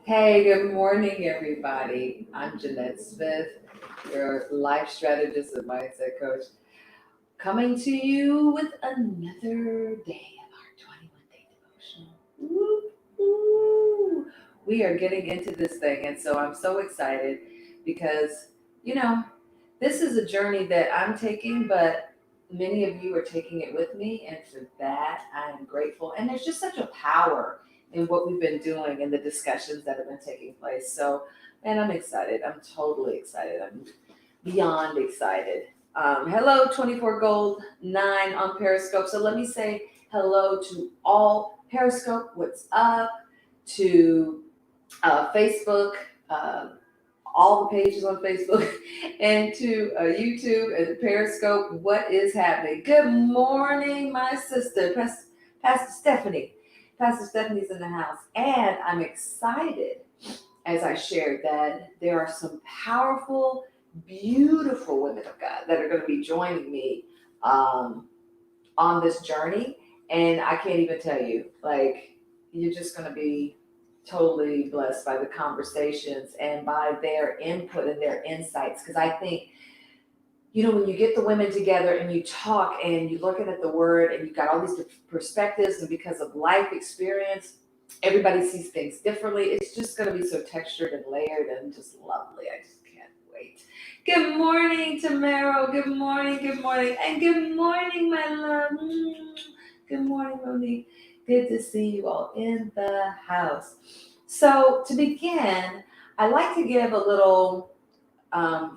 Hey, good morning, everybody. I'm Jeanette Smith, your life strategist and mindset coach, coming to you with another day of our 21 day devotional. Woo, woo. We are getting into this thing, and so I'm so excited because, you know, this is a journey that I'm taking, but many of you are taking it with me, and for that, I am grateful. And there's just such a power in what we've been doing and the discussions that have been taking place. So, man, I'm excited. I'm totally excited. I'm beyond excited. Hello, 24 Gold 9 on Periscope. So let me say hello to all Periscope. What's up? To Facebook. All the pages on Facebook and to YouTube and Periscope. What is happening? Good morning, my sister, Pastor Stephanie. Pastor Stephanie's in the house, and I'm excited as I shared that there are some powerful, beautiful women of God that are going to be joining me um, on this journey. And I can't even tell you, like, you're just going to be totally blessed by the conversations and by their input and their insights. Because I think, when you get the women together and you talk and you're looking at the word and you've got all these different perspectives, and because of life experience, everybody sees things differently. It's just going to be so textured and layered and just lovely. I just can't wait. Good morning, Tamaro. Good morning. Good morning. And good morning, my love. Good morning, Monique. Good to see you all in the house. So, to begin, I like to give a little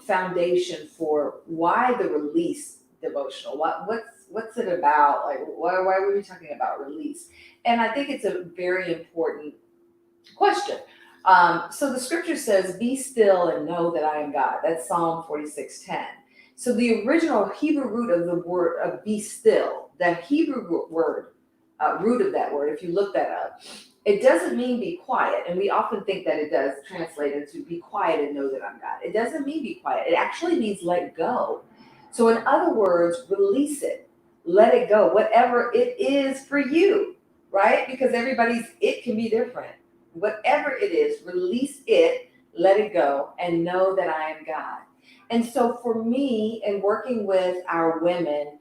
foundation for why the release devotional. What's it about? Like, why were we talking about release? And I think it's a very important question. So the scripture says, "Be still and know that I am God." That's Psalm 46:10. So the original Hebrew root of the word of "be still," that Hebrew word, root of that word, if you look that up, it doesn't mean be quiet. And we often think that it does translate into be quiet and know that I'm God. It doesn't mean be quiet. It actually means let go. So in other words, release it, let it go, whatever it is for you, right? Because everybody's, it can be different. Whatever it is, release it, let it go, and know that I am God. And so for me, in working with our women,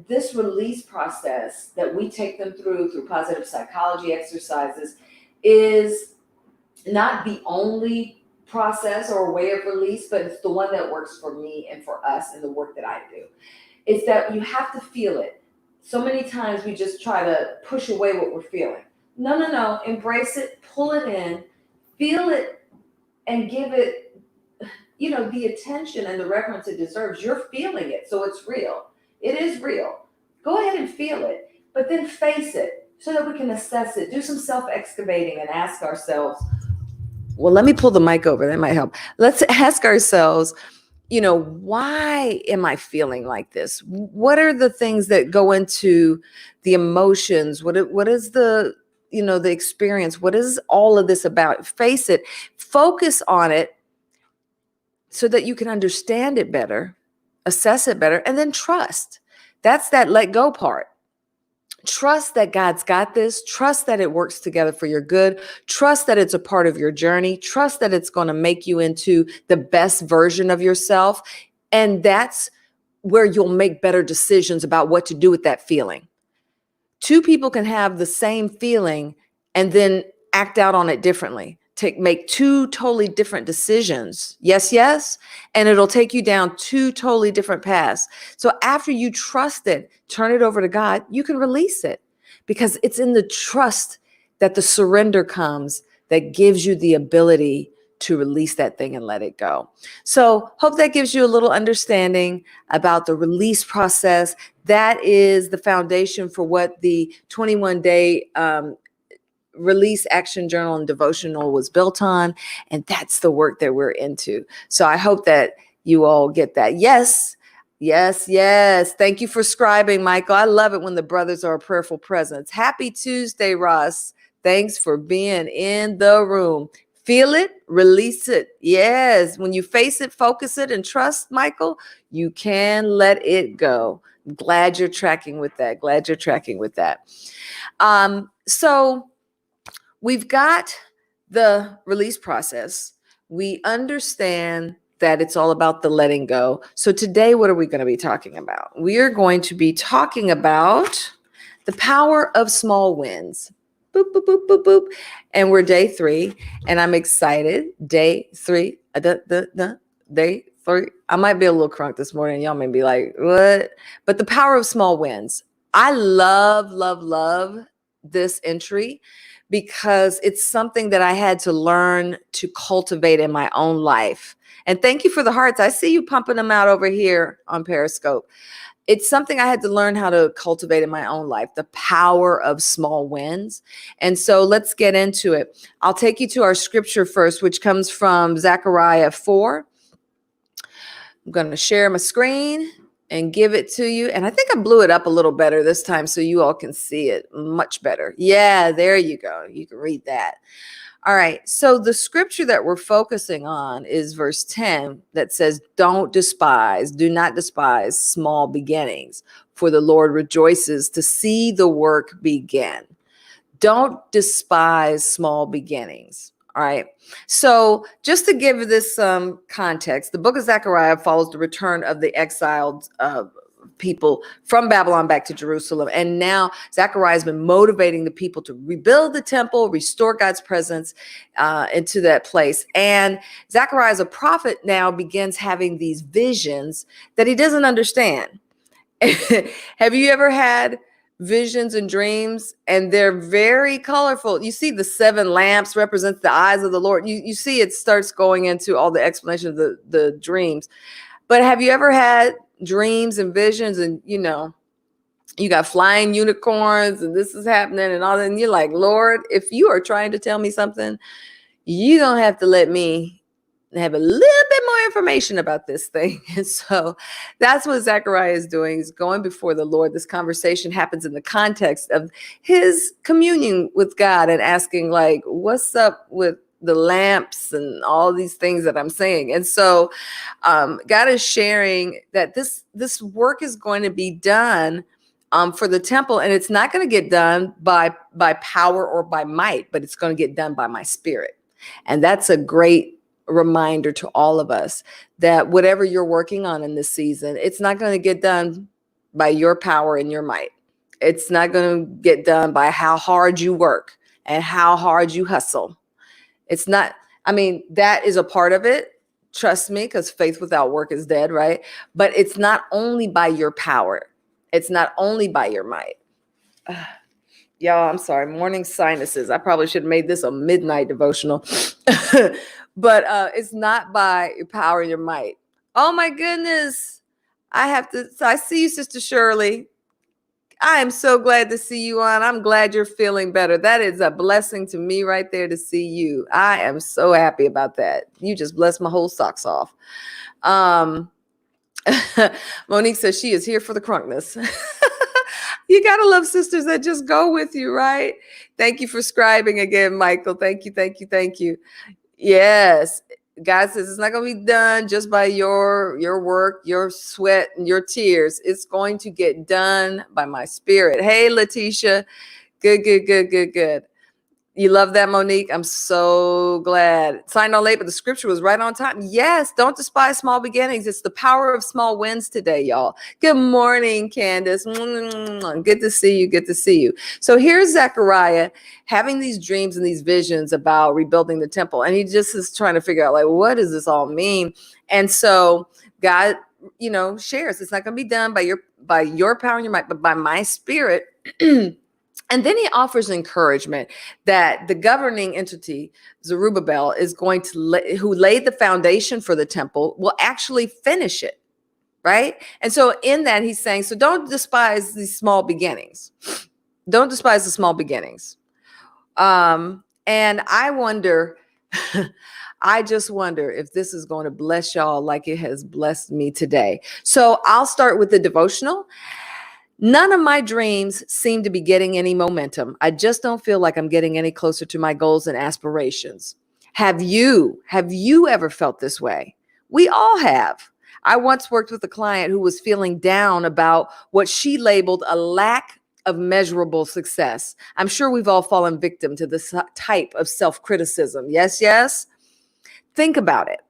this release process that we take them through positive psychology exercises is not the only process or way of release, but it's the one that works for me and for us in the work that I do. It's that you have to feel it. So many times we just try to push away what we're feeling. No, no, no. Embrace it, pull it in, feel it, and give it, the attention and the reverence it deserves. You're feeling it, so it's real. It is real. Go ahead and feel it, but then face it so that we can assess it. Do some self excavating and ask ourselves, well, let me pull the mic over. That might help. Let's ask ourselves, why am I feeling like this? What are the things that go into the emotions? What is the experience? What is all of this about? Face it, focus on it so that you can understand it better, assess it better, and then trust. That's that let go part. Trust that God's got this. Trust that it works together for your good. Trust that it's a part of your journey. Trust that it's going to make you into the best version of yourself. And that's where you'll make better decisions about what to do with that feeling. Two people can have the same feeling and then act out on it differently. Make two totally different decisions. Yes, yes. And it'll take you down two totally different paths. So after you trust it, turn it over to God, you can release it because it's in the trust that the surrender comes that gives you the ability to release that thing and let it go. So hope that gives you a little understanding about the release process. That is the foundation for what the 21-day release action journal and devotional was built on. And that's the work that we're into. So I hope that you all get that. Yes. Yes, yes. Thank you for scribing, Michael. I love it when the brothers are a prayerful presence. Happy Tuesday, Ross. Thanks for being in the room. Feel it, release it. Yes. When you face it, focus it, and trust, Michael, you can let it go. I'm glad you're tracking with that. Glad you're tracking with that. So we've got the release process, we understand that it's all about the letting go. So today, what are we going to be talking about? We are going to be talking about the power of small wins. Boop, boop, boop, boop, boop. And we're day 3, and I'm excited. Day 3. Day 3. I might be a little crunk this morning. Y'all may be like, what? But the power of small wins. I love this entry because it's something that I had to learn to cultivate in my own life. And thank you for the hearts. I see you pumping them out over here on Periscope. It's something I had to learn how to cultivate in my own life, the power of small wins. And so let's get into it. I'll take you to our scripture first, which comes from Zechariah 4. I'm going to share my screen and give it to you. And I think I blew it up a little better this time so you all can see it much better. Yeah, there you go. You can read that. All right. So the scripture that we're focusing on is verse 10 that says, do not despise small beginnings, for the Lord rejoices to see the work begin. Don't despise small beginnings. All right. So just to give this some context, the book of Zechariah follows the return of the exiled people from Babylon back to Jerusalem. And now Zechariah has been motivating the people to rebuild the temple, restore God's presence into that place. And Zechariah, as a prophet, now begins having these visions that he doesn't understand. Have you ever had visions and dreams? And they're very colorful. You see the 7 lamps represents the eyes of the Lord. You see it starts going into all the explanation of the dreams. But have you ever had dreams and visions and, you got flying unicorns and this is happening and all that, and you're like, Lord, if you are trying to tell me something, you're going to have to let me have a little bit more information about this thing. And so that's what Zechariah is doing. He's going before the Lord. This conversation happens in the context of his communion with God and asking, like, what's up with the lamps and all these things that I'm saying. And so God is sharing that this work is going to be done for the temple, and it's not going to get done by power or by might, but it's going to get done by my spirit. And that's a great reminder to all of us that whatever you're working on in this season, it's not going to get done by your power and your might. It's not going to get done by how hard you work and how hard you hustle. It's not, that is a part of it. Trust me, because faith without work is dead, right? But it's not only by your power. It's not only by your might. Y'all, I'm sorry, morning sinuses. I probably should have made this a midnight devotional. But it's not by your power and your might. Oh my goodness. I see you, Sister Shirley. I am so glad to see you on. I'm glad you're feeling better. That is a blessing to me right there to see you. I am so happy about that. You just blessed my whole socks off. Monique says she is here for the crunkness. You got to love sisters that just go with you, right? Thank you for scribing again, Michael. Thank you. Yes. God says it's not going to be done just by your work, your sweat, and your tears. It's going to get done by my spirit. Hey, Letitia. Good. You love that, Monique? I'm so glad. Signed on late, but the scripture was right on time. Yes, don't despise small beginnings. It's the power of small wins today, y'all. Good morning, Candace. Good to see you. So here's Zechariah having these dreams and these visions about rebuilding the temple. And he just is trying to figure out, like, what does this all mean? And so God, shares it's not going to be done by your power and your might, but by my spirit. And then he offers encouragement that the governing entity, Zerubbabel, is going to who laid the foundation for the temple, will actually finish it, right? And so in that, he's saying, so don't despise these small beginnings. Don't despise the small beginnings. And I wonder, I just wonder if this is going to bless y'all like it has blessed me today. So I'll start with the devotional. None of my dreams seem to be getting any momentum. I just don't feel like I'm getting any closer to my goals and aspirations. Have you ever felt this way? We all have. I once worked with a client who was feeling down about what she labeled a lack of measurable success. I'm sure we've all fallen victim to this type of self-criticism. Yes, yes. Think about it.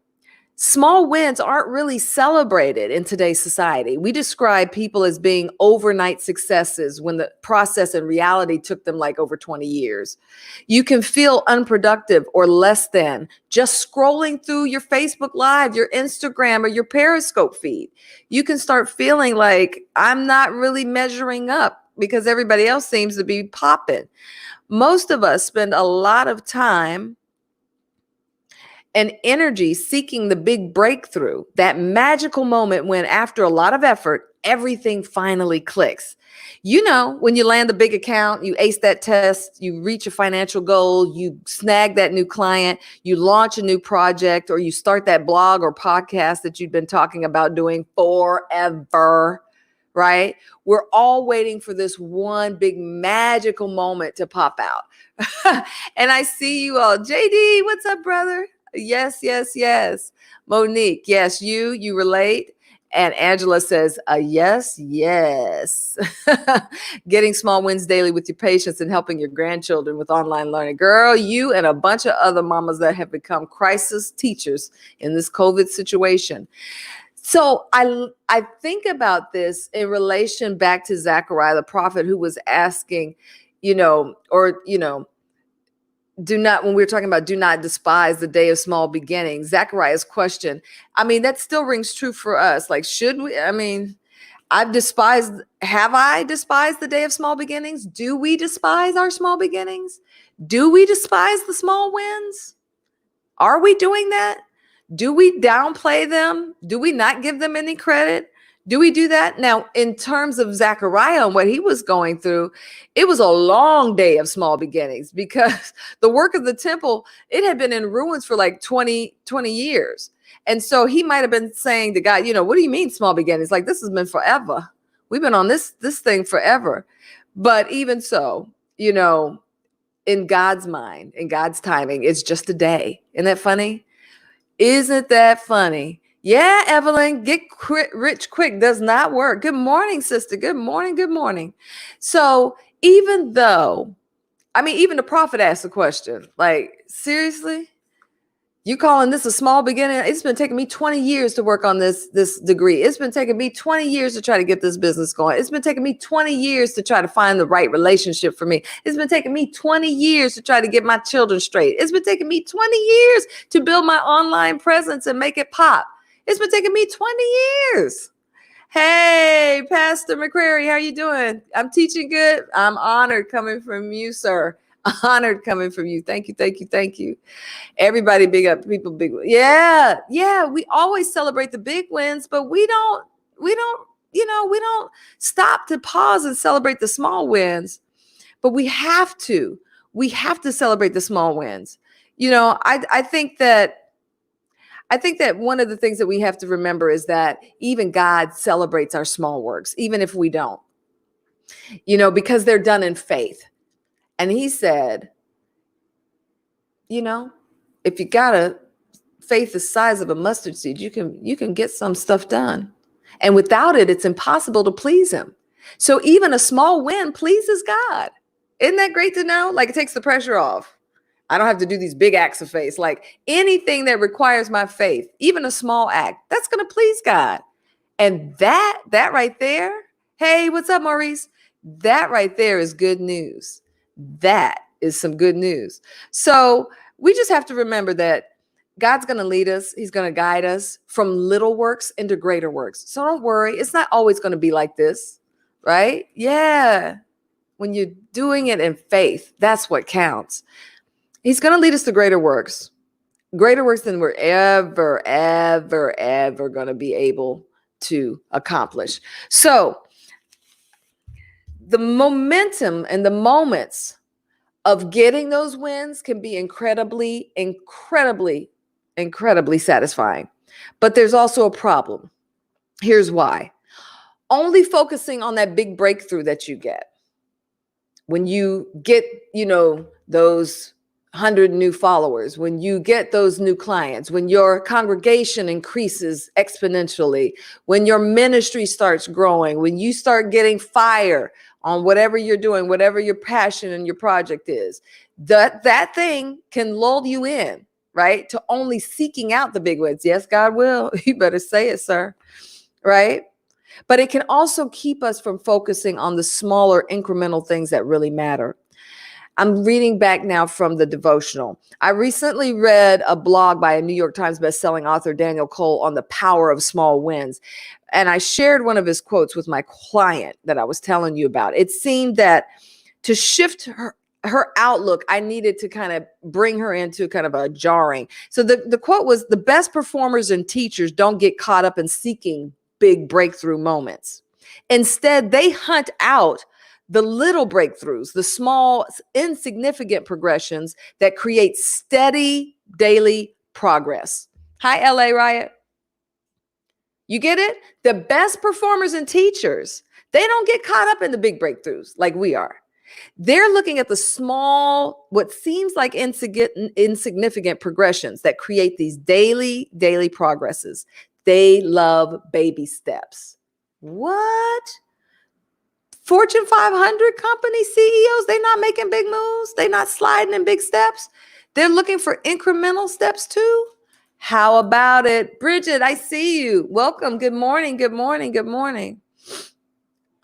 Small wins aren't really celebrated in today's society. We describe people as being overnight successes when the process and reality took them like over 20 years. You can feel unproductive or less than just scrolling through your Facebook Live, your Instagram, or your Periscope feed. You can start feeling like I'm not really measuring up because everybody else seems to be popping. Most of us spend a lot of time and energy seeking the big breakthrough, that magical moment when, after a lot of effort, everything finally clicks. You know, when you land the big account, you ace that test, you reach a financial goal, you snag that new client, you launch a new project, or you start that blog or podcast that you've been talking about doing forever, right? We're all waiting for this one big magical moment to pop out. And I see you all. JD, what's up, brother? Yes, yes, yes. Monique, yes, you relate. And Angela says, yes, yes. Getting small wins daily with your patients and helping your grandchildren with online learning. Girl, you and a bunch of other mamas that have become crisis teachers in this COVID situation. So I think about this in relation back to Zechariah, the prophet, who was asking, do not, when we were talking about do not despise the day of small beginnings, Zechariah's question, I mean, that still rings true for us. Like, should we, have I despised the day of small beginnings? Do we despise our small beginnings? Do we despise the small wins? Are we doing that? Do we downplay them? Do we not give them any credit? Do we do that? Now, in terms of Zechariah and what he was going through, it was a long day of small beginnings because the work of the temple, it had been in ruins for like 20 years. And so he might have been saying to God, what do you mean small beginnings? Like, this has been forever. We've been on this thing forever. But even so, in God's mind, in God's timing, it's just a day. Isn't that funny? Isn't that funny? Yeah, Evelyn, get rich quick does not work. Good morning, sister. Good morning. Good morning. So even though, even the prophet asked the question, like, seriously? You calling this a small beginning? It's been taking me 20 years to work on this degree. It's been taking me 20 years to try to get this business going. It's been taking me 20 years to try to find the right relationship for me. It's been taking me 20 years to try to get my children straight. It's been taking me 20 years to build my online presence and make it pop. It's been taking me 20 years. Hey, Pastor McCrary, how you doing? I'm teaching good. I'm honored coming from you, sir. Honored coming from you. Thank you, thank you, thank you. Everybody big up, people big. Yeah. We always celebrate the big wins, but we don't stop to pause and celebrate the small wins. But we have to celebrate the small wins. I think that one of the things that we have to remember is that even God celebrates our small works, even if we don't, because they're done in faith. And he said, if you got a faith the size of a mustard seed, you can get some stuff done. And without it, it's impossible to please him. So even a small win pleases God. Isn't that great to know? Like, it takes the pressure off. I don't have to do these big acts of faith. Like, anything that requires my faith, even a small act, that's going to please God. And that right there, hey, what's up, Maurice? That right there is good news. That is some good news. So we just have to remember that God's going to lead us. He's going to guide us from little works into greater works. So don't worry. It's not always going to be like this, right? Yeah. When you're doing it in faith, that's what counts. He's going to lead us to greater works than we're ever going to be able to accomplish. So the momentum and the moments of getting those wins can be incredibly satisfying. But there's also a problem. Here's why. Only focusing on that big breakthrough that you get, when you get, those 100 new followers, when you get those new clients, when your congregation increases exponentially, when your ministry starts growing, when you start getting fire on whatever you're doing, whatever your passion and your project is, that thing can lull you in, right? To only seeking out the big wins. Yes, God will. You better say it, sir. Right? But it can also keep us from focusing on the smaller incremental things that really matter. I'm reading back now from the Devotional. I recently read a blog by a New York Times bestselling author, Daniel Cole, on the power of small wins. And I shared one of his quotes with my client that I was telling you about. It seemed that to shift her outlook, I needed to kind of bring her into kind of a jarring. So the quote was, the best performers and teachers don't get caught up in seeking big breakthrough moments. Instead, they hunt out the little breakthroughs, the small, insignificant progressions that create steady daily progress. Hi, LA Riot. You get it? The best performers and teachers, they don't get caught up in the big breakthroughs like we are. They're looking at the small, what seems like insignificant progressions that create these daily progresses. They love baby steps. What? Fortune 500 company CEOs, they're not making big moves. They're not sliding in big steps. They're looking for incremental steps too. How about it? Bridget, I see you. Welcome. Good morning. Good morning. Good morning.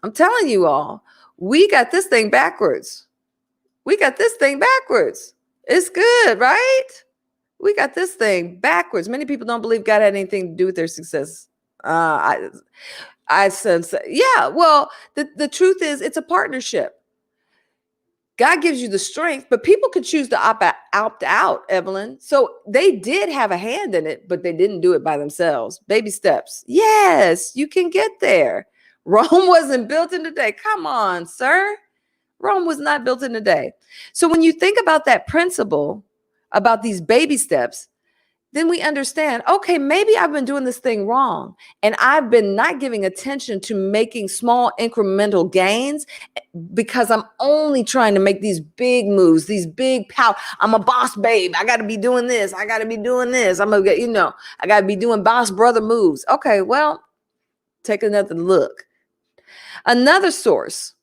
I'm telling you all, we got this thing backwards. We got this thing backwards. It's good, right? We got this thing backwards. Many people don't believe God had anything to do with their success. I sense, yeah, well, the truth is it's a partnership. God gives you the strength, but people could choose to opt out, Evelyn. So they did have a hand in it, but they didn't do it by themselves. Baby steps. Yes, you can get there. Rome wasn't built in a day. Come on, sir. Rome was not built in a day. So when you think about that principle, about these baby steps, then we understand, okay, maybe I've been doing this thing wrong. And I've been not giving attention to making small incremental gains because I'm only trying to make these big moves, these big power. I'm a boss babe. I got to be doing this. I got to be doing this. I'm going to get, I got to be doing boss brother moves. Okay, well, take another look. Another source,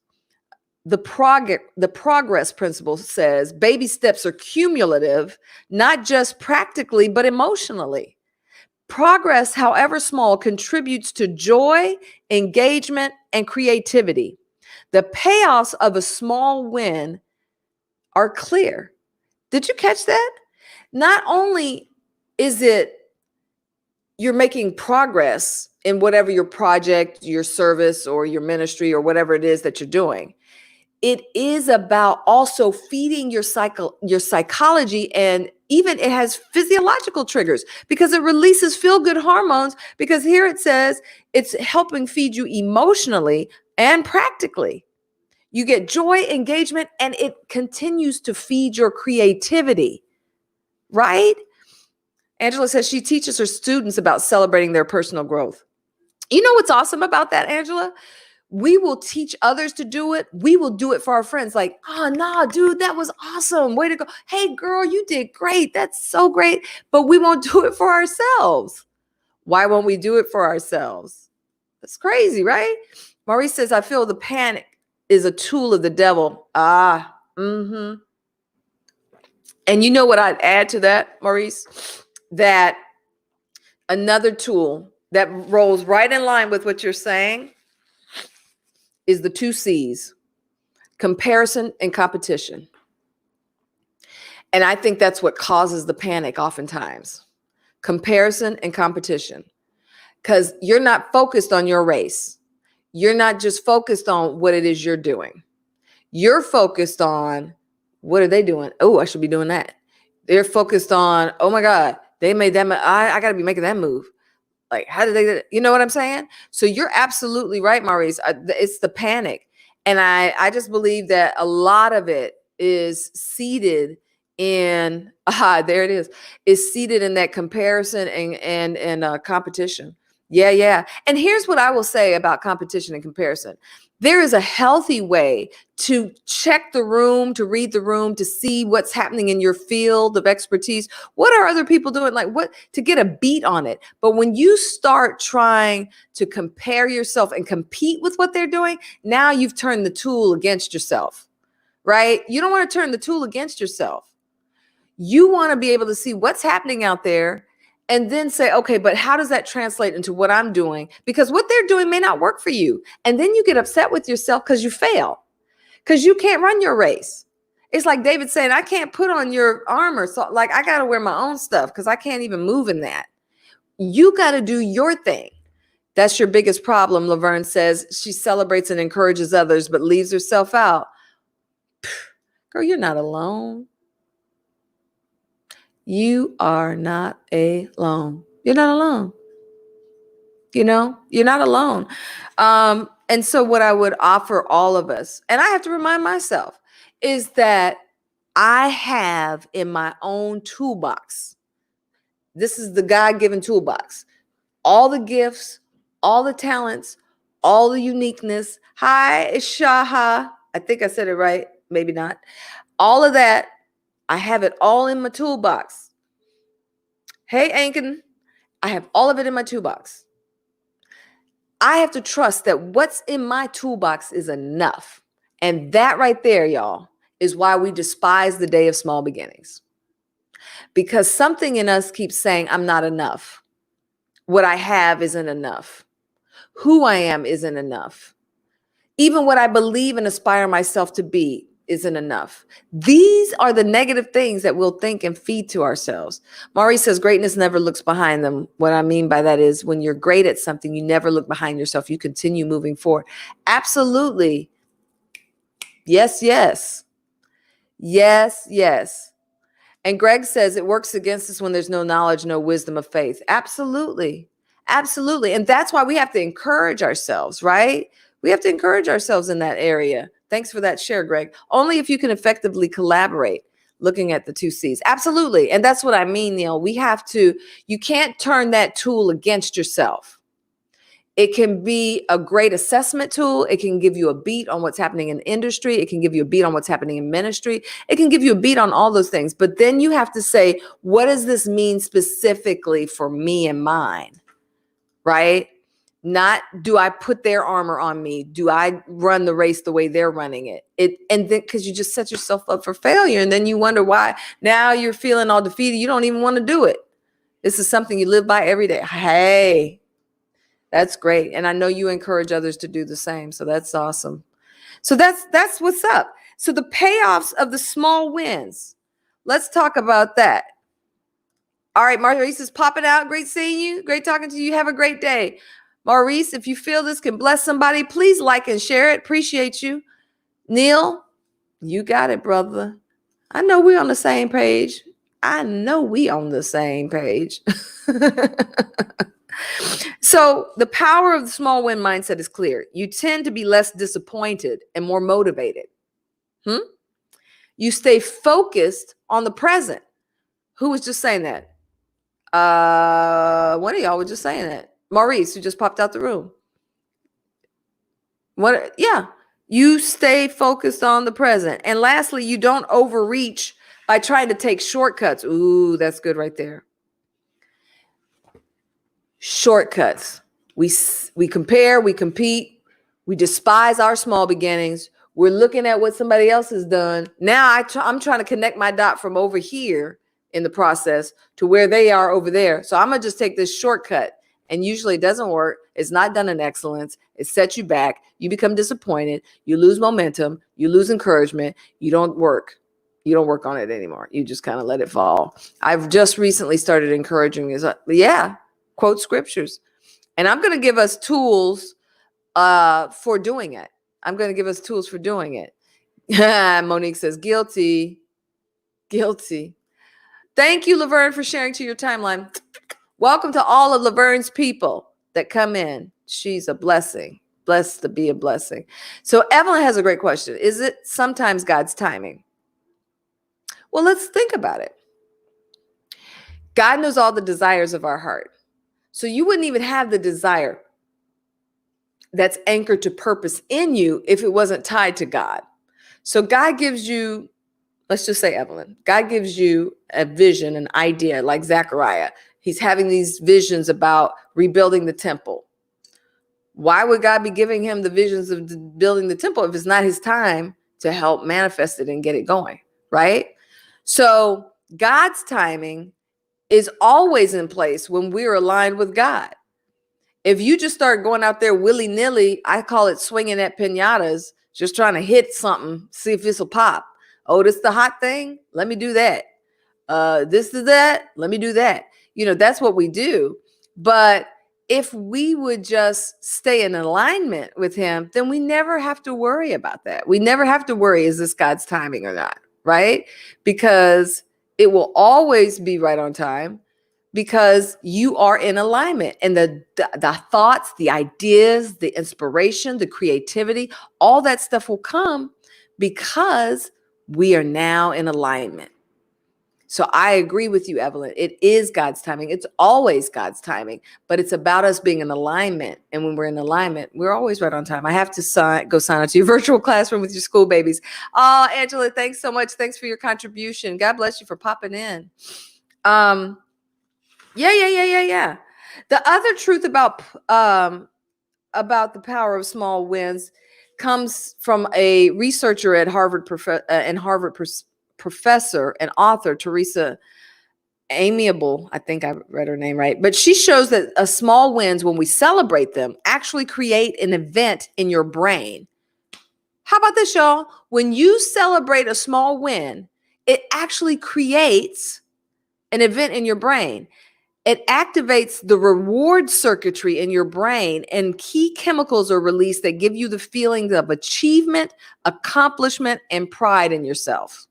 the progress principle says baby steps are cumulative, not just practically, but emotionally. Progress, however small, contributes to joy, engagement, and creativity. The payoffs of a small win are clear. Did you catch that? Not only is it you're making progress in whatever your project, your service, or your ministry, or whatever it is that you're doing, it is about also feeding your psychology, and even it has physiological triggers because it releases feel-good hormones, because here it says it's helping feed you emotionally and practically. You get joy, engagement, and it continues to feed your creativity, right? Angela says she teaches her students about celebrating their personal growth. You know what's awesome about that, Angela? We will teach others to do it. We will do it for our friends. Like, oh, nah, dude, that was awesome. Way to go. Hey, girl, you did great. That's so great. But we won't do it for ourselves. Why won't we do it for ourselves? That's crazy, right? Maurice says, I feel the panic is a tool of the devil. And you know what I'd add to that, Maurice? That another tool that rolls right in line with what you're saying is the 2 C's, comparison and competition. And I think that's what causes the panic oftentimes. Comparison and competition. Because you're not focused on your race. You're not just focused on what it is you're doing. You're focused on, what are they doing? Oh, I should be doing that. They're focused on, oh my God, they made that. I got to be making that move. Like, how did they, you know what I'm saying? So you're absolutely right, Maurice. It's the panic. And I just believe that a lot of it is seated in, there it is seated in that comparison and competition. Yeah. And here's what I will say about competition and comparison. There is a healthy way to check the room, to read the room, to see what's happening in your field of expertise. What are other people doing? Like what to get a beat on it. But when you start trying to compare yourself and compete with what they're doing, now you've turned the tool against yourself, right? You don't want to turn the tool against yourself. You want to be able to see what's happening out there and then say, okay, but how does that translate into what I'm doing? Because what they're doing may not work for you. And then you get upset with yourself because you fail, because you can't run your race. It's like David saying, I can't put on your armor. So like, I got to wear my own stuff because I can't even move in that. You got to do your thing. That's your biggest problem, Laverne says. She celebrates and encourages others, but leaves herself out. Girl, you're not alone. You are not alone. You're not alone. You're not alone. And so what I would offer all of us, and I have to remind myself, is that I have in my own toolbox, this is the God-given toolbox, all the gifts, all the talents, all the uniqueness. Hi, Shaha. I think I said it right. Maybe not. All of that, I have it all in my toolbox. Hey, Ankin, I have all of it in my toolbox. I have to trust that what's in my toolbox is enough. And that right there, y'all, is why we despise the day of small beginnings. Because something in us keeps saying, I'm not enough. What I have isn't enough. Who I am isn't enough. Even what I believe and aspire myself to be isn't enough. These are the negative things that we'll think and feed to ourselves. Maurice says greatness never looks behind them. What I mean by that is when you're great at something, you never look behind yourself. You continue moving forward. Absolutely. Yes, yes. Yes, yes. And Greg says it works against us when there's no knowledge, no wisdom of faith. Absolutely. Absolutely. And that's why we have to encourage ourselves, right? We have to encourage ourselves in that area. Thanks for that share, Greg. Only if you can effectively collaborate, looking at the two C's. Absolutely. And that's what I mean, Neil. You can't turn that tool against yourself. It can be a great assessment tool. It can give you a beat on what's happening in industry. It can give you a beat on what's happening in ministry. It can give you a beat on all those things. But then you have to say, what does this mean specifically for me and mine? Right? Not do I put their armor on me? Do I run the race the way they're running it? And then because you just set yourself up for failure, and then you wonder why now you're feeling all defeated. You don't even want to do it. This is something you live by every day. Hey, that's great. And I know you encourage others to do the same. So that's awesome. So that's what's up. So the payoffs of the small wins. Let's talk about that. All right, Maurice is popping out. Great seeing you. Great talking to you. Have a great day. Maurice, if you feel this can bless somebody, please like and share it. Appreciate you. Neil, you got it, brother. I know we're on the same page. So the power of the small win mindset is clear. You tend to be less disappointed and more motivated. You stay focused on the present. Who was just saying that? One of y'all was just saying that. Maurice, who just popped out the room. Yeah. You stay focused on the present. And lastly, you don't overreach by trying to take shortcuts. Ooh, that's good right there. Shortcuts. We compare, we compete, we despise our small beginnings. We're looking at what somebody else has done. Now I'm trying to connect my dot from over here in the process to where they are over there. So I'm going to just take this shortcut. And usually it doesn't work. It's not done in excellence. It sets you back. You become disappointed. You lose momentum. You lose encouragement. You don't work. You don't work on it anymore. You just kind of let it fall. I've just recently started encouraging quote scriptures. And I'm going to give us tools for doing it. Monique says, guilty. Thank you, Laverne, for sharing to your timeline. Welcome to all of Laverne's people that come in. She's a blessing. Blessed to be a blessing. So Evelyn has a great question. Is it sometimes God's timing? Well, let's think about it. God knows all the desires of our heart. So you wouldn't even have the desire that's anchored to purpose in you if it wasn't tied to God. So God gives you, let's just say Evelyn, God gives you a vision, an idea, like Zechariah. He's having these visions about rebuilding the temple. Why would God be giving him the visions of building the temple if it's not his time to help manifest it and get it going, right? So God's timing is always in place when we're aligned with God. If you just start going out there willy-nilly, I call it swinging at piñatas, just trying to hit something, see if this will pop. Oh, this is the hot thing? Let me do that. This is that? Let me do that. That's what we do. But if we would just stay in alignment with him, then we never have to worry about that. We never have to worry, is this God's timing or not, right? Because it will always be right on time, because you are in alignment, and the thoughts, the ideas, the inspiration, the creativity, all that stuff will come because we are now in alignment. So I agree with you, Evelyn. It is God's timing. It's always God's timing, but it's about us being in alignment. And when we're in alignment, we're always right on time. I have to go sign up to your virtual classroom with your school babies. Oh, Angela, thanks so much. Thanks for your contribution. God bless you for popping in. Yeah. The other truth about the power of small wins comes from a researcher at Harvard professor and author, Teresa Amiable. I think I read her name right. But she shows that small wins, when we celebrate them, actually create an event in your brain. How about this, y'all? When you celebrate a small win, it actually creates an event in your brain. It activates the reward circuitry in your brain, and key chemicals are released that give you the feelings of achievement, accomplishment, and pride in yourself.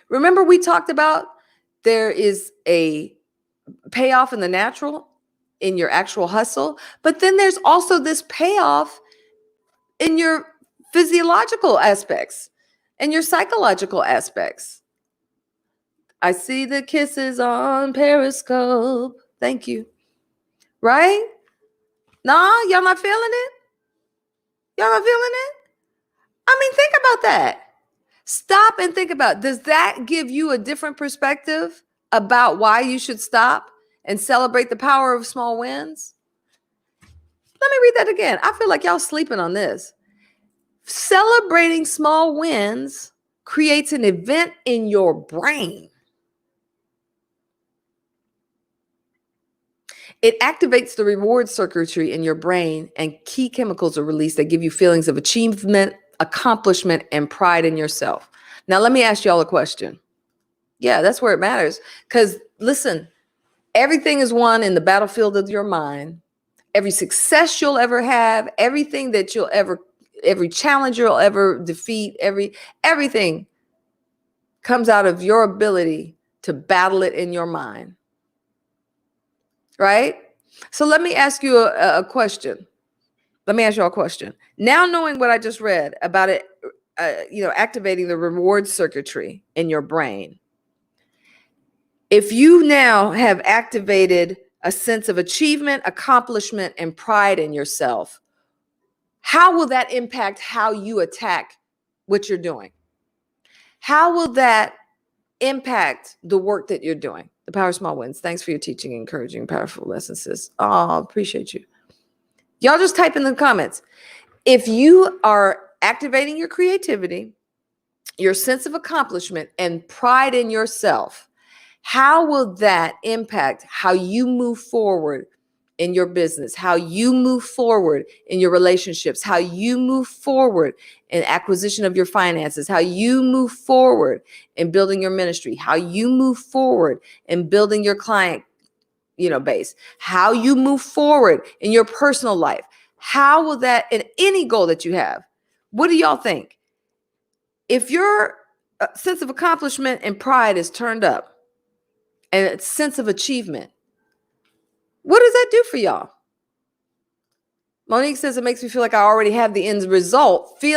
Remember, we talked about there is a payoff in the natural, in your actual hustle, but then there's also this payoff in your physiological aspects and your psychological aspects. I see the kisses on Periscope. Thank you. Right? Nah, y'all not feeling it? Y'all not feeling it? I mean, think about that. Stop and think about, does that give you a different perspective about why you should stop and celebrate the power of small wins? Let me read that again. I feel like y'all sleeping on this. Celebrating small wins creates an event in your brain. It activates the reward circuitry in your brain, and key chemicals are released that give you feelings of achievement, accomplishment, and pride in yourself. Now, let me ask y'all a question. Yeah, that's where it matters. Because listen, everything is won in the battlefield of your mind. Every success you'll ever have, everything that every challenge you'll ever defeat, everything comes out of your ability to battle it in your mind. Right? So let me ask you a question. Let me ask you a question. Now, knowing what I just read about it, activating the reward circuitry in your brain. If you now have activated a sense of achievement, accomplishment, and pride in yourself, how will that impact how you attack what you're doing? How will that impact the work that you're doing? The power of small wins. Thanks for your teaching, encouraging, powerful lessons, sis. Oh, appreciate you. Y'all just type in the comments. If you are activating your creativity, your sense of accomplishment, and pride in yourself, how will that impact how you move forward in your business, how you move forward in your relationships, how you move forward in acquisition of your finances, how you move forward in building your ministry, how you move forward in building your client, base, how you move forward in your personal life? How will that, in any goal that you have, what do y'all think? If your sense of accomplishment and pride is turned up, and a sense of achievement, what does that do for y'all? Monique says it makes me feel like I already have the end result, the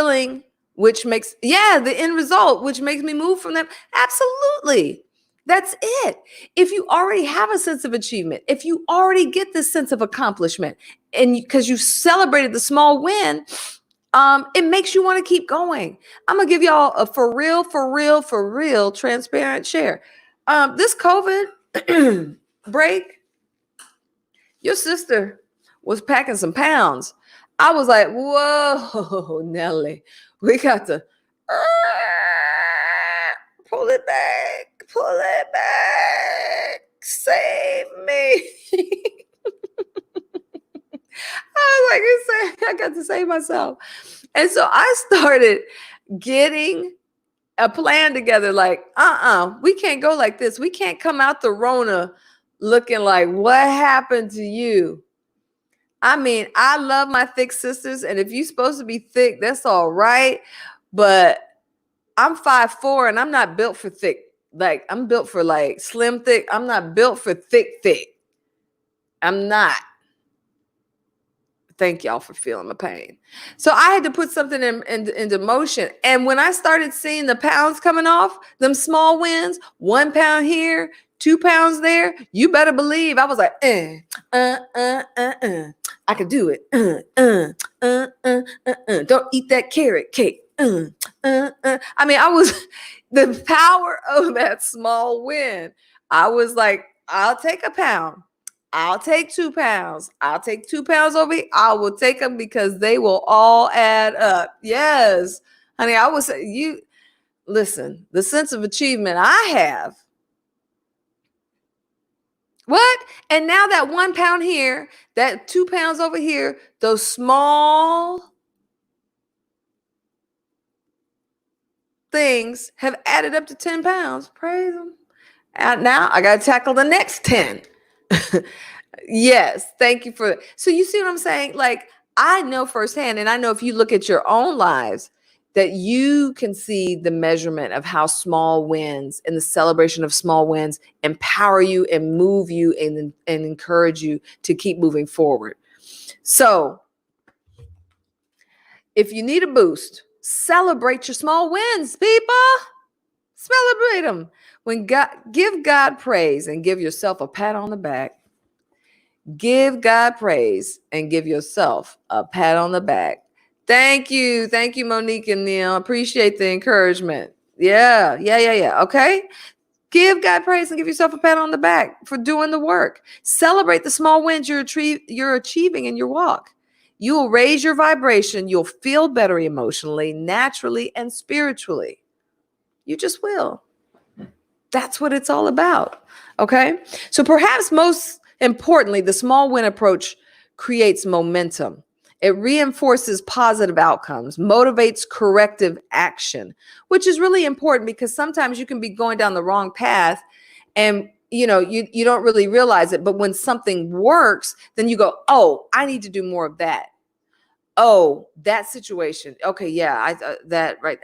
end result, which makes me move from them. Absolutely. That's it. If you already have a sense of achievement, if you already get this sense of accomplishment, and because you celebrated the small win, it makes you want to keep going. I'm gonna give y'all a for real transparent share. This COVID break, your sister was packing some pounds. I was like, whoa, Nelly, we got to pull it back, save me. I was like, I got to save myself. And so I started getting a plan together like, we can't go like this. We can't come out the Rona looking like, what happened to you? I mean, I love my thick sisters, and if you're supposed to be thick, that's all right. But I'm 5'4", and I'm not built for thick. Like, I'm built for like slim thick. I'm not built for thick. I'm not. Thank y'all for feeling my pain. So I had to put something into motion. And when I started seeing the pounds coming off, them small wins, 1 pound here, 2 pounds there, you better believe I was like, I can do it. Don't eat that carrot cake. I mean, I was the power of that small win. I was like, I'll take a pound. I'll take 2 pounds. I'll take 2 pounds over here. I will take them because they will all add up. Yes. Honey, I would say you listen, the sense of achievement I have. What? And now that 1 pound here, that 2 pounds over here, those small things have added up to 10 pounds. Praise them. And now I got to tackle the next 10. Yes, thank you for that. So you see what I'm saying? Like, I know firsthand, and I know if you look at your own lives, that you can see the measurement of how small wins and the celebration of small wins empower you and move you and encourage you to keep moving forward. So if you need a boost, celebrate your small wins, people. Celebrate them. Give God praise and give yourself a pat on the back. Give God praise and give yourself a pat on the back. Thank you. Thank you, Monique and Neil. Appreciate the encouragement. Yeah. Okay. Give God praise and give yourself a pat on the back for doing the work. Celebrate the small wins you're achieving in your walk. You will raise your vibration. You'll feel better emotionally, naturally, and spiritually. You just will. That's what it's all about. Okay. So perhaps most importantly, the small win approach creates momentum. It reinforces positive outcomes, motivates corrective action, which is really important because sometimes you can be going down the wrong path and you don't really realize it. But when something works, then you go, oh, I need to do more of that. Oh, that situation. Okay, yeah,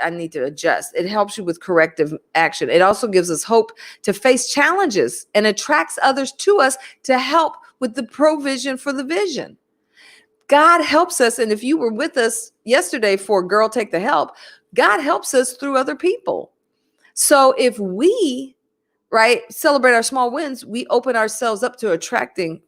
I need to adjust. It helps you with corrective action. It also gives us hope to face challenges and attracts others to us to help with the provision for the vision. God helps us. And if you were with us yesterday for Girl Take the Help, God helps us through other people. So if we, celebrate our small wins, we open ourselves up to attracting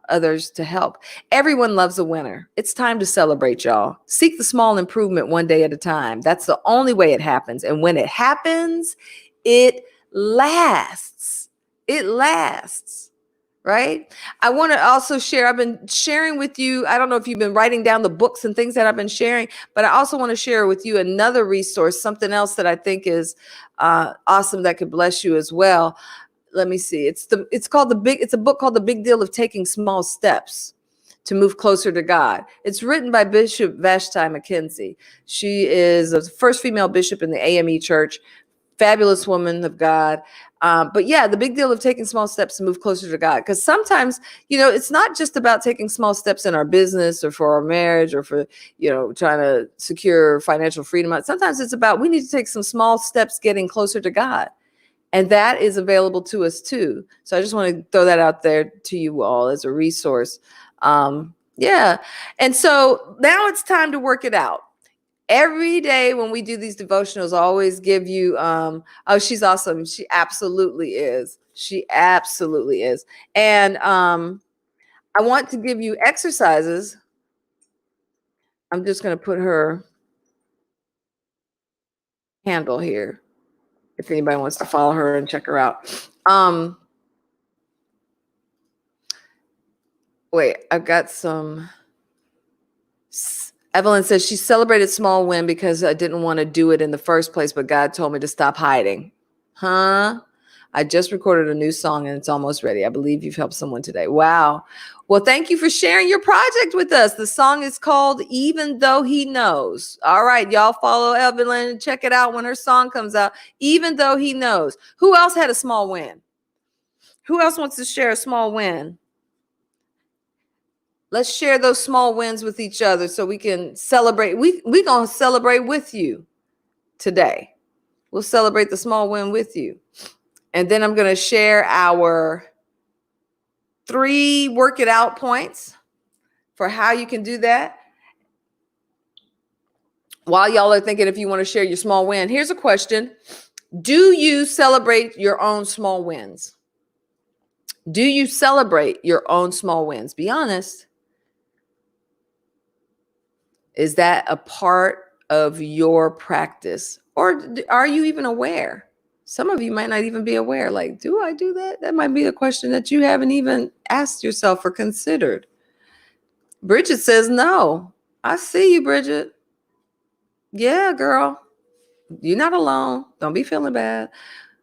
others to help. Everyone loves a winner. It's time to celebrate, y'all. Seek the small improvement one day at a time. That's the only way it happens. And when it happens, it lasts. It lasts, right? I want to also share, I've been sharing with you, I don't know if you've been writing down the books and things that I've been sharing, but I also want to share with you another resource, something else that I think is awesome that could bless you as well. Let me see. It's a book called The Big Deal of Taking Small Steps to Move Closer to God. It's written by Bishop Vashti McKenzie. She is the first female bishop in the AME church, fabulous woman of God. But yeah, the big deal of taking small steps to move closer to God. Because sometimes, it's not just about taking small steps in our business or for our marriage or for, trying to secure financial freedom. Sometimes it's about we need to take some small steps getting closer to God. And that is available to us too. So I just want to throw that out there to you all as a resource. Yeah. And so now it's time to work it out. every day when we do these devotionals, I always give you, oh, she's awesome. She absolutely is. She absolutely is. And I want to give you exercises. I'm just going to put her handle here if anybody wants to follow her and check her out. Wait, I've got some. Evelyn says she celebrated small win because I didn't want to do it in the first place, but God told me to stop hiding. Huh? I just recorded a new song and it's almost ready. I believe you've helped someone today. Wow. Well, thank you for sharing your project with us. The song is called Even Though He Knows. All right, y'all follow Evelyn and check it out when her song comes out. Even Though He Knows. Who else had a small win? Who else wants to share a small win? Let's share those small wins with each other so we can celebrate. We're going to celebrate with you today. We'll celebrate the small win with you. And then I'm going to share our 3 work it out points for how you can do that. While y'all are thinking if you want to share your small win, here's a question. Do you celebrate your own small wins? Do you celebrate your own small wins? Be honest. Is that a part of your practice? Or are you even aware? Some of you might not even be aware. Like, do I do that? That might be a question that you haven't even asked yourself or considered. Bridget says no. I see you, Bridget. Yeah, girl. You're not alone. Don't be feeling bad.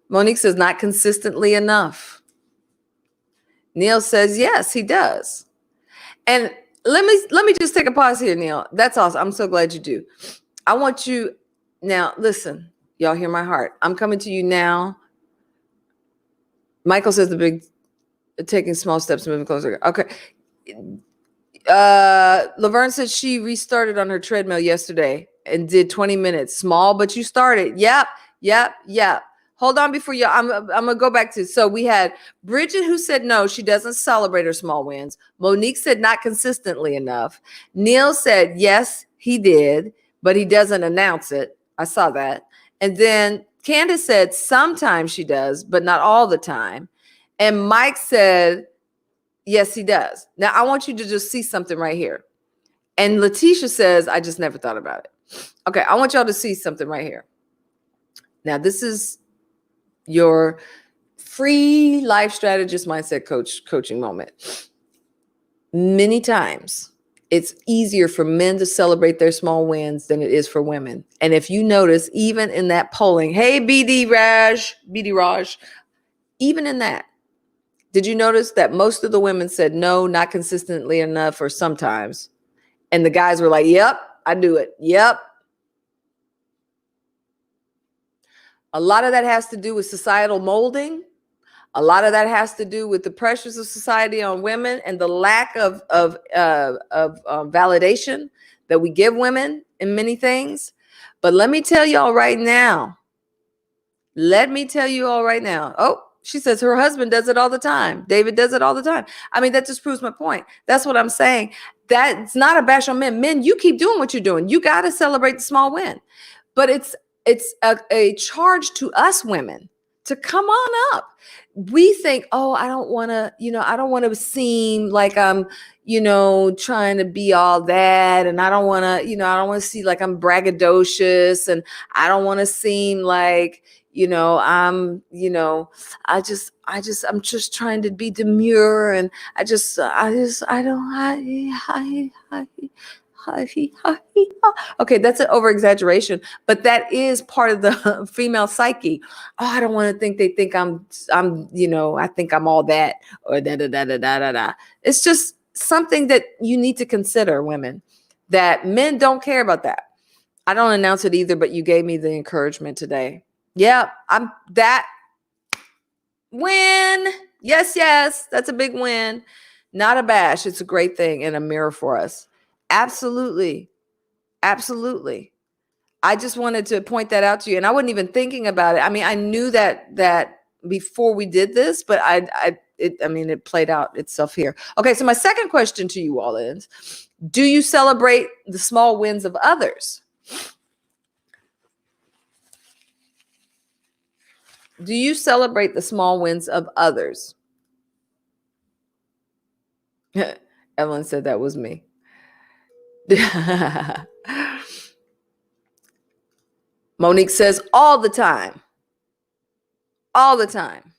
Monique says not consistently enough. Neil says yes, he does. And let me just take a pause here, Neil. That's awesome. I'm so glad you do. I want you now. Listen, y'all hear my heart. I'm coming to you now. Michael says the big taking small steps, moving closer. Okay. Laverne said she restarted on her treadmill yesterday and did 20 minutes. Small, but you started. Yep. Hold on before you. I'm gonna go back to. So we had Bridget who said no, she doesn't celebrate her small wins. Monique said not consistently enough. Neil said yes, he did, but he doesn't announce it. I saw that. And then Candace said sometimes she does, but not all the time. And Mike said yes, he does. Now I want you to just see something right here. And Letitia says I just never thought about it. Okay, I want y'all to see something right here. Now this is your free life strategist mindset coaching moment. Many times it's easier for men to celebrate their small wins than it is for women. And if you notice, even in that polling, hey, BD Raj, even in that, did you notice that most of the women said no, not consistently enough, or sometimes? And the guys were like, yep, I do it. Yep. A lot of that has to do with societal molding. A lot of that has to do with the pressures of society on women and the lack of validation that we give women in many things. But let me tell y'all right now. Oh, she says her husband does it all the time. David does it all the time. I mean, that just proves my point. That's what I'm saying. That's not a bash on men. Men, you keep doing what you're doing. You got to celebrate the small win. But it's a charge to us women to come on up. We think, oh, I don't want to seem like I'm, trying to be all that. And I don't want to see like I'm braggadocious, and I don't want to seem like, I'm just trying to be demure. And okay, that's an over exaggeration, but that is part of the female psyche. Oh, I don't want to think they think I'm, I think I'm all that, or da da da da da da da. It's just something that you need to consider, women, that men don't care about that. I don't announce it either, but you gave me the encouragement today. Yeah, I'm that win. Yes, that's a big win. Not a bash. It's a great thing and a mirror for us. Absolutely. I just wanted to point that out to you, and I wasn't even thinking about it. I mean, I knew that before we did this, but it played out itself here. Okay, so my second question to you all is, do you celebrate the small wins of others? Do you celebrate the small wins of others? Evelyn said that was me. Monique says all the time. All the time.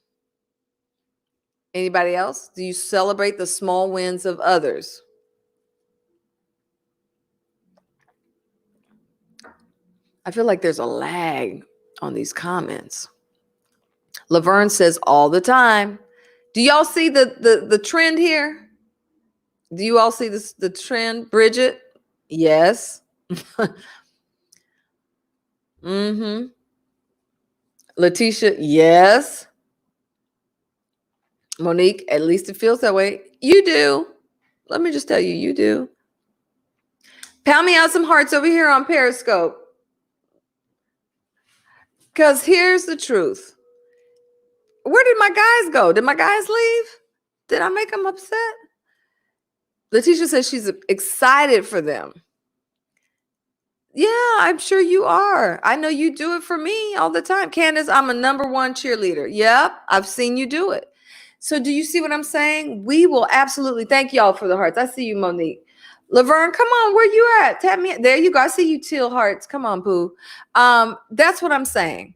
Anybody else? Do you celebrate the small wins of others? I feel like there's a lag on these comments. Laverne says all the time. Do y'all see the trend here? Do you all see this the trend, Bridget? Yes. Mm-hmm. Letitia, yes. Monique, at least it feels that way. You do. Let me just tell you, you do. Pound me out some hearts over here on Periscope. Because here's the truth. Where did my guys go? Did my guys leave? Did I make them upset? Letitia says she's excited for them. Yeah, I'm sure you are. I know you do it for me all the time. Candace, I'm a number one cheerleader. Yep, I've seen you do it. So do you see what I'm saying? We will absolutely thank y'all for the hearts. I see you, Monique. Laverne, come on, where you at? Tap me. There you go. I see you, teal hearts. Come on, Pooh. That's what I'm saying.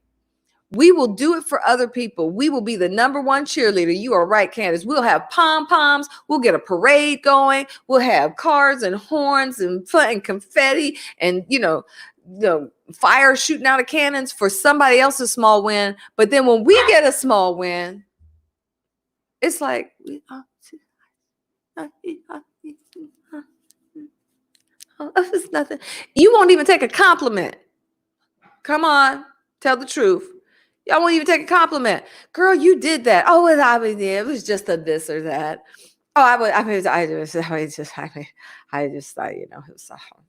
We will do it for other people. We will be the number one cheerleader. You are right, Candace. We'll have pom-poms. We'll get a parade going. We'll have cars and horns and fun and confetti and, the fire shooting out of cannons for somebody else's small win. But then when we get a small win, it's like, it's nothing. You won't even take a compliment. Come on, tell the truth. Y'all won't even take a compliment. Girl, you did that. Oh, it was just a this or that. Oh, I just thought,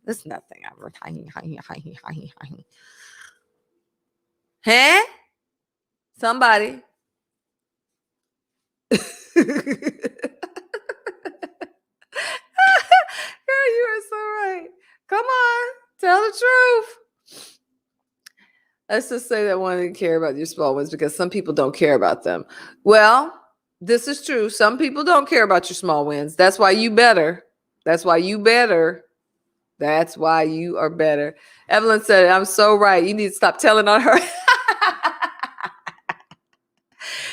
it's nothing. Huh? Somebody. Girl, you are so right. Come on, tell the truth. Let's just say that one didn't care about your small ones because some people don't care about them. Well, this is true. Some people don't care about your small wins. That's why you better. That's why you better. That's why you are better. Evelyn said, I'm so right. You need to stop telling on her.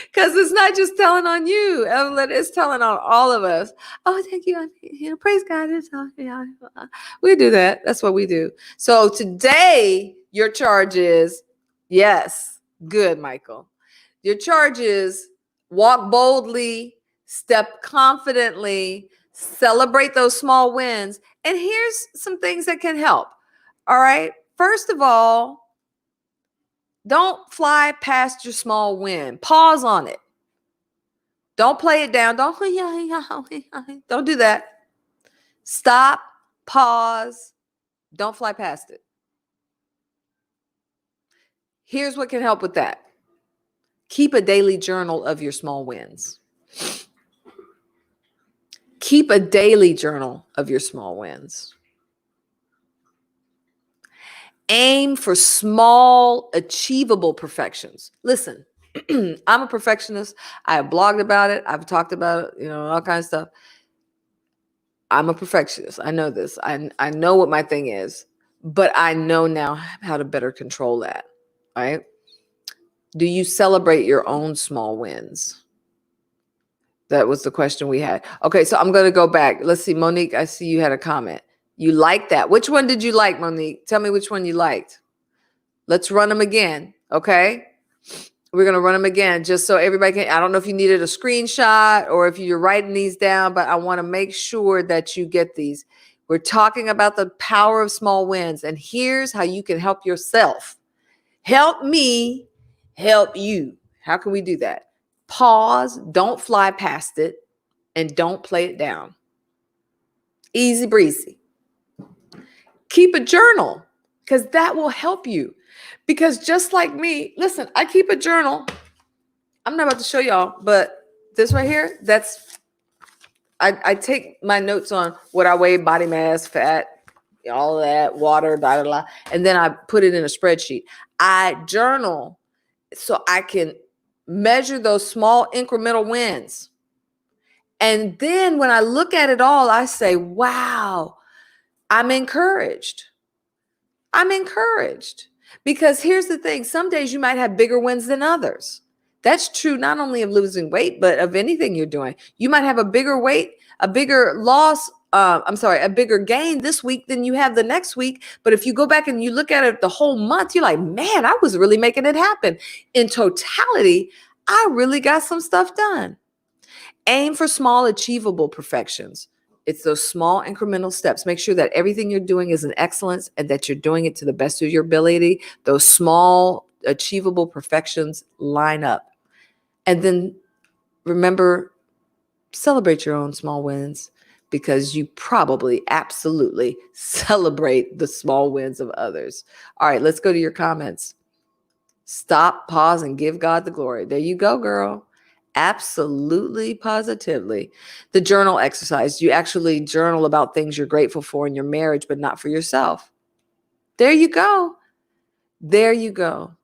Because it's not just telling on you. Evelyn is telling on all of us. Oh, thank you. Praise God. We do that. That's what we do. So today, your charge is, yes, good, Michael. Your charge is walk boldly, step confidently, celebrate those small wins. And here's some things that can help. All right. First of all, don't fly past your small win. Pause on it. Don't play it down. Don't do that. Stop, pause. Don't fly past it. Here's what can help with that. Keep a daily journal of your small wins. Keep a daily journal of your small wins. Aim for small, achievable perfections. Listen, I'm a perfectionist. I have blogged about it. I've talked about it, all kinds of stuff. I'm a perfectionist. I know this. I know what my thing is, but I know now how to better control that, right? Do you celebrate your own small wins? That was the question we had. Okay, so I'm going to go back. Let's see. Monique, I see you had a comment. You like that. Which one did you like, Monique? Tell me which one you liked. Let's run them again, okay? We're going to run them again just so everybody can. I don't know if you needed a screenshot or if you're writing these down, but I want to make sure that you get these. We're talking about the power of small wins, and here's how you can help yourself. Help me help you. How can we do that? Pause, don't fly past it, and don't play it down. Easy breezy. Keep a journal because that will help you. Because just like me, listen, I keep a journal. I'm not about to show y'all, but this right here, I take my notes on what I weigh, body mass, fat, all of that, water, blah, blah, blah, and then I put it in a spreadsheet. I journal so I can Measure those small incremental wins. And then when I look at it all, I say, wow, I'm encouraged. I'm encouraged. Because here's the thing, some days you might have bigger wins than others. That's true not only of losing weight, but of anything you're doing. You might have a bigger weight, a bigger loss, a bigger gain this week than you have the next week. But if you go back and you look at it the whole month, you're like, man, I was really making it happen. In totality, I really got some stuff done. Aim for small, achievable perfections. It's those small incremental steps. Make sure that everything you're doing is an excellence and that you're doing it to the best of your ability. Those small, achievable perfections line up. And then remember, celebrate your own small wins because you probably absolutely celebrate the small wins of others. All right, let's go to your comments. Stop, pause, and give God the glory. There you go, girl. Absolutely, positively. The journal exercise. You actually journal about things you're grateful for in your marriage, but not for yourself. There you go. There you go.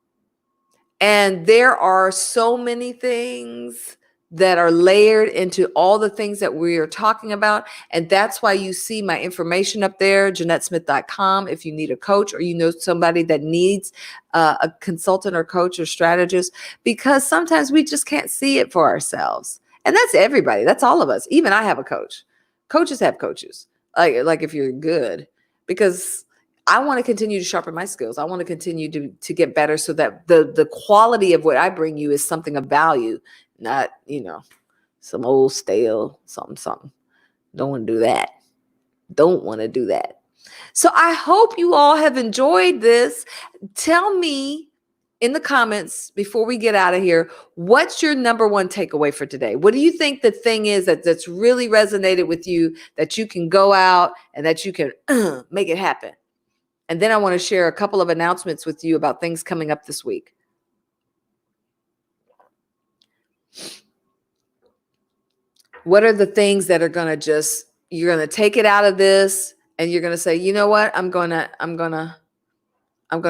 And there are so many things that are layered into all the things that we are talking about. And that's why you see my information up there, JeanetteSmith.com. If you need a coach or you know somebody that needs a consultant or coach or strategist, because sometimes we just can't see it for ourselves. And that's everybody. That's all of us. Even I have a coach. Coaches have coaches. Like if you're good, because I want to continue to sharpen my skills. I want to continue to get better so that the quality of what I bring you is something of value, not, some old stale something. Don't want to do that. Don't want to do that. So I hope you all have enjoyed this. Tell me in the comments before we get out of here, what's your number one takeaway for today? What do you think the thing is that's really resonated with you, that you can go out and that you can make it happen? And then I want to share a couple of announcements with you about things coming up this week. What are the things that are going to you're going to take it out of this and you're going to say, you know what? I'm going to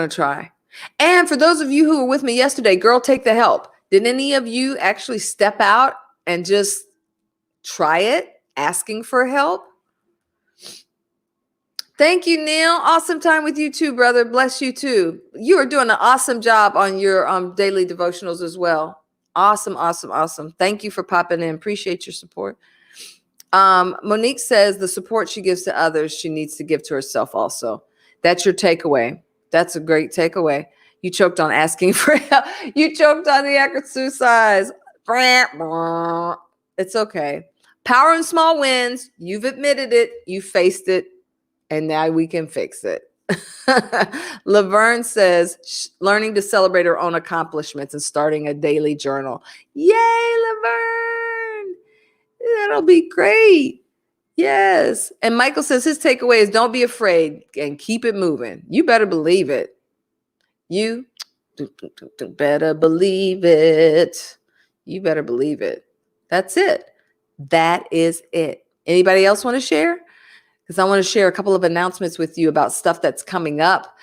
try. And for those of you who were with me yesterday, girl, take the help. Did any of you actually step out and just try it, asking for help? Thank you, Neil. Awesome time with you too, brother. Bless you too. You are doing an awesome job on your daily devotionals as well. Awesome, awesome, awesome. Thank you for popping in. Appreciate your support. Monique says the support she gives to others, she needs to give to herself also. That's your takeaway. That's a great takeaway. You choked on asking for help. You choked on the exercise. It's okay. Power in small wins. You've admitted it. You faced it. And now we can fix it. Laverne says, learning to celebrate her own accomplishments and starting a daily journal. Yay, Laverne. That'll be great. Yes. And Michael says his takeaway is don't be afraid and keep it moving. You better believe it. You better believe it. You better believe it. That's it. That is it. Anybody else want to share? Because I want to share a couple of announcements with you about stuff that's coming up.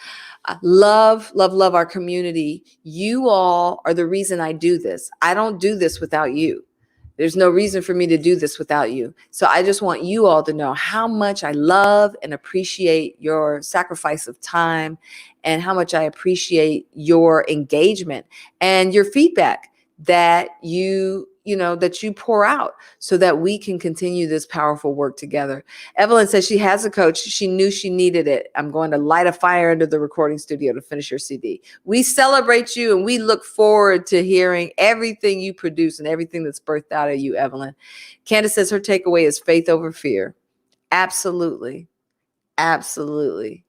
I love, love, love our community. You all are the reason I do this. I don't do this without you. There's no reason for me to do this without you. So I just want you all to know how much I love and appreciate your sacrifice of time and how much I appreciate your engagement and your feedback that you pour out so that we can continue this powerful work together. Evelyn says she has a coach. She knew she needed it. I'm going to light a fire under the recording studio to finish your CD. We celebrate you and we look forward to hearing everything you produce and everything that's birthed out of you, Evelyn. Candace says her takeaway is faith over fear. Absolutely. Absolutely.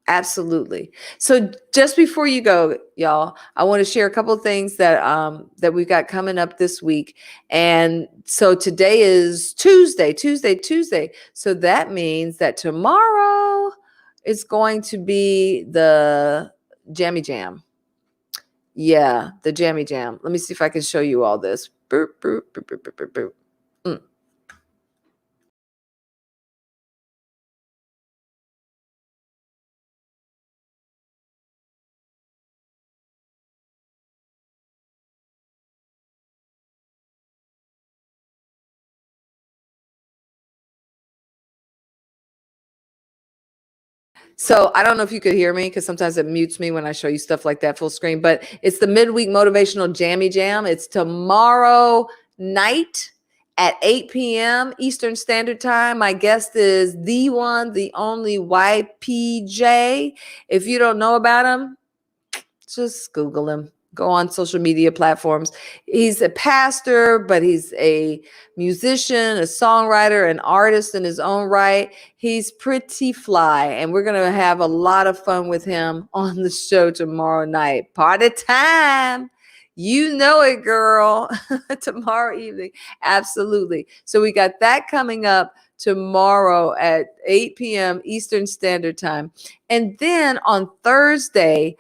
Absolutely. So just before you go, y'all, I want to share a couple of things that we've got coming up this week. And so today is Tuesday. So that means that tomorrow is going to be the Jammy Jam. Yeah, the Jammy Jam. Let me see if I can show you all this. Boop, boop, boop, boop, boop, boop, boop. So I don't know if you could hear me because sometimes it mutes me when I show you stuff like that full screen, but it's the midweek motivational jammy jam. It's tomorrow night at 8 p.m. Eastern Standard Time. My guest is the one, the only YPJ. If you don't know about him, just Google him. Go on social media platforms. He's a pastor, but he's a musician, a songwriter, an artist in his own right. He's pretty fly, and we're going to have a lot of fun with him on the show tomorrow night. Party time. You know it, girl. Tomorrow evening. Absolutely. So we got that coming up tomorrow at 8 p.m. Eastern Standard Time. And then on Thursday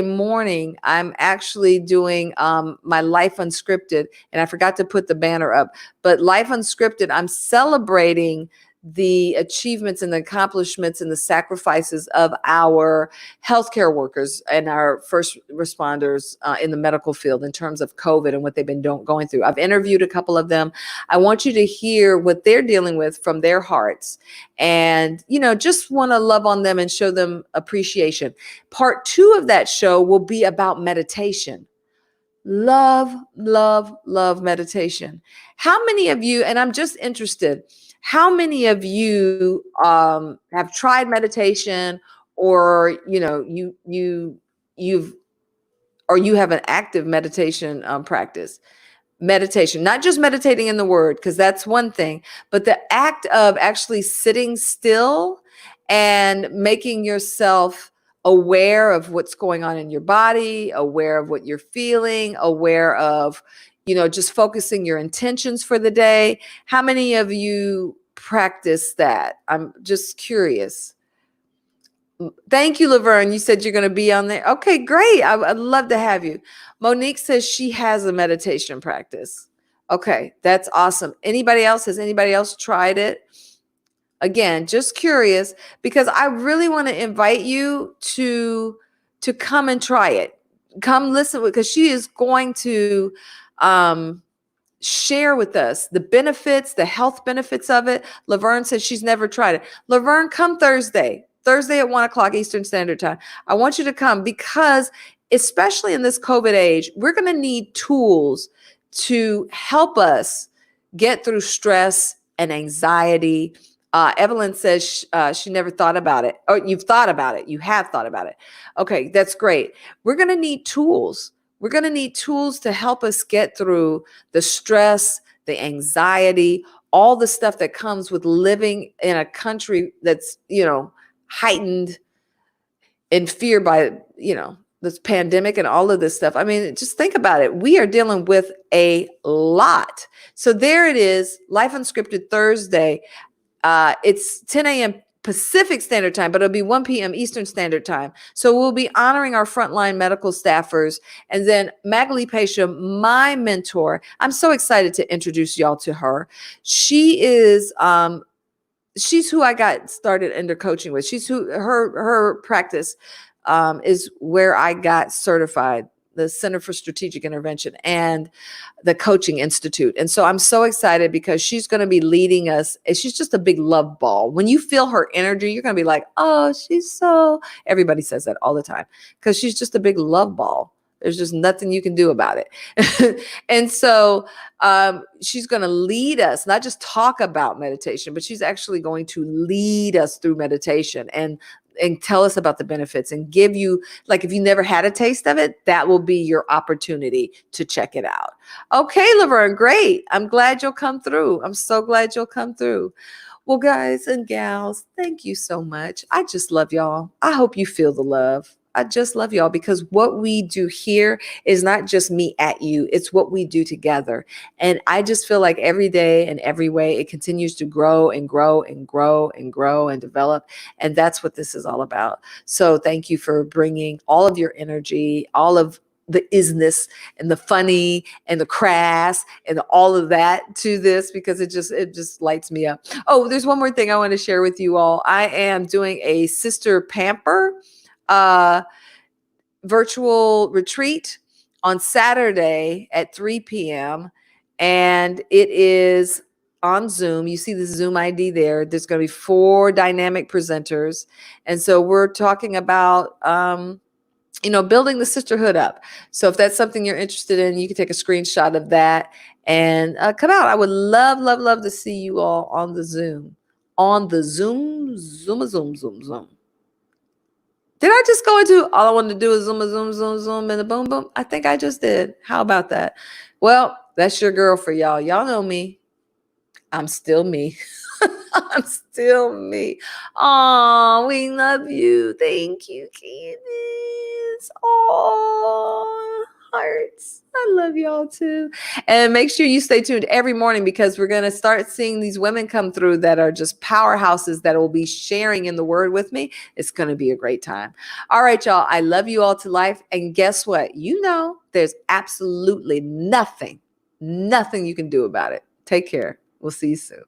morning, I'm actually doing my Life Unscripted, and I forgot to put the banner up. But Life Unscripted, I'm celebrating the achievements and the accomplishments and the sacrifices of our healthcare workers and our first responders in the medical field in terms of COVID and what they've been going through. I've interviewed a couple of them. I want you to hear what they're dealing with from their hearts, and just want to love on them and show them appreciation. Part 2 of that show will be about meditation. Love, love, love meditation. How many of you, and I'm just interested, how many of you have tried meditation, or you've or you have an active meditation practice? Meditation, not just meditating in the word, because that's one thing, but the act of actually sitting still and making yourself aware of what's going on in your body, aware of what you're feeling, aware of, just focusing your intentions for the day. How many of you practice that? I'm just curious. Thank you, Laverne. You said you're going to be on there. Okay, great. I'd love to have you. Monique says she has a meditation practice. Okay, that's awesome. Anybody else? Has anybody else tried it? Again, just curious, because I really want to invite you to come and try it. Come listen, because she is going to share with us the benefits, the health benefits of it. Laverne says she's never tried it. Laverne, come Thursday at 1:00 Eastern Standard Time. I want you to come, because especially in this COVID age, we're going to need tools to help us get through stress and anxiety. Evelyn says she never thought about it. Oh, you've thought about it. You have thought about it. Okay, that's great. We're going to need tools. We're going to need tools to help us get through the stress, the anxiety, all the stuff that comes with living in a country that's, heightened in fear by, this pandemic and all of this stuff. I mean, just think about it. We are dealing with a lot. So there it is, Life Unscripted Thursday. It's 10 a.m. Pacific Standard Time, but it'll be 1 p.m. Eastern Standard Time. So we'll be honoring our frontline medical staffers. And then Magali Pasha, my mentor, I'm so excited to introduce y'all to her. She is she's who I got started into coaching with. She's who her practice is where I got certified, the Center for Strategic Intervention and the Coaching Institute. And so I'm so excited because she's going to be leading us. And she's just a big love ball. When you feel her energy, you're going to be like, oh, everybody says that all the time, because she's just a big love ball. There's just nothing you can do about it. And so she's going to lead us, not just talk about meditation, but she's actually going to lead us through meditation and tell us about the benefits and give you, like, if you never had a taste of it, that will be your opportunity to check it out. Okay, Laverne, great. I'm glad you'll come through. I'm so glad you'll come through. Well, guys and gals, thank you so much. I just love y'all. I hope you feel the love. I just love y'all, because what we do here is not just me at you. It's what we do together. And I just feel like every day and every way it continues to grow and grow and grow and grow and develop. And that's what this is all about. So thank you for bringing all of your energy, all of the isness and the funny and the crass and all of that to this, because it just lights me up. Oh, there's one more thing I want to share with you all. I am doing a Sister Pamper virtual retreat on Saturday at 3 p.m. And it is on Zoom. You see the Zoom ID there. There's going to be 4 dynamic presenters. And so we're talking about, building the sisterhood up. So if that's something you're interested in, you can take a screenshot of that and come out. I would love, love, love to see you all on the Zoom. On the Zoom, Zoom, Zoom, Zoom, Zoom. Did I just go into all I wanted to do is zoom, zoom, zoom, zoom, and a boom, boom? I think I just did. How about that? Well, that's your girl for y'all. Y'all know me. I'm still me. I'm still me. Oh, we love you. Thank you, Candace. Oh, hearts. I love y'all too. And make sure you stay tuned every morning because we're going to start seeing these women come through that are just powerhouses that will be sharing in the word with me. It's going to be a great time. All right, y'all. I love you all to life. And guess what? There's absolutely nothing you can do about it. Take care. We'll see you soon.